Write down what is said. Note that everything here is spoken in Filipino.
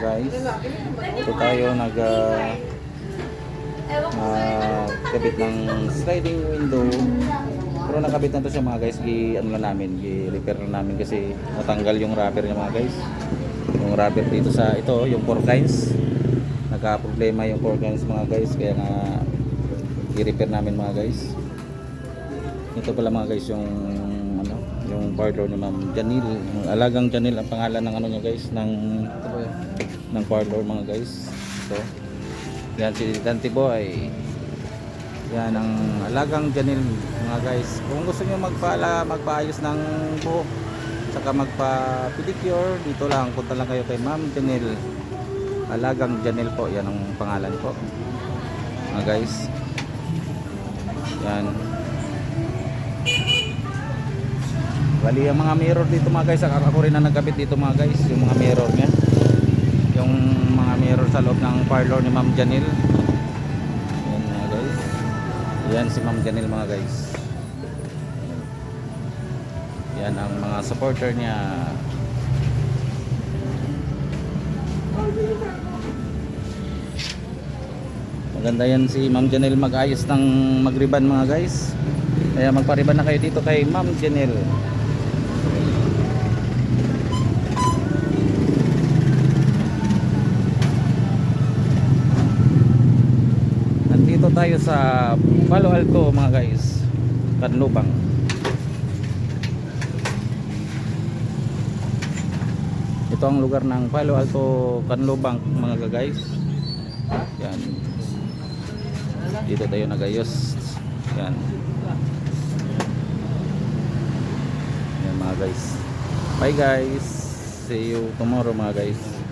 guys. Ito tayo kabit ng sliding window. Pero nakabit na to siya mga guys. Ano lang namin, i-repair lang namin kasi natanggal yung rubber niya mga guys. Yung rubber dito sa ito, yung 4 coins. Nagka-problema yung 4 coins mga guys, kaya nga i-repair namin mga guys. Ito pala mga guys yung ano, yung power door ni Ma'am Janil. Yung alagang Janil ang pangalan ng ano niya guys, ng power door mga guys. Ito. Yan si Dante Boy. Yan ang alagang Janil mga guys. Kung gusto niyo magpaayos ng buhok saka magpa-pedicure, dito lang, punta lang kayo kay Ma'am Janil. Alagang Janil po, yan ang pangalan po mga guys. Yan. Bali ang mga mirror dito mga guys, ako rin ang nagkabit dito mga guys, yung mga mirror niya, yung mga mirror sa loob ng parlor ni Ma'am Janil. Yan mga guys, yan si Ma'am Janil mga guys. Yan ang mga supporter niya. Maganda yan si Ma'am Janil mag-ayos ng magriban mga guys, kaya magpariban na kayo dito kay Ma'am Janil. Nandito tayo sa Palo Alto mga guys, Canlubang. Ito ang lugar ng Palo Alto, Canlubang mga guys. Yan. Dito tayo nagayos. Yan. Yan mga guys. Bye guys. See you tomorrow mga guys.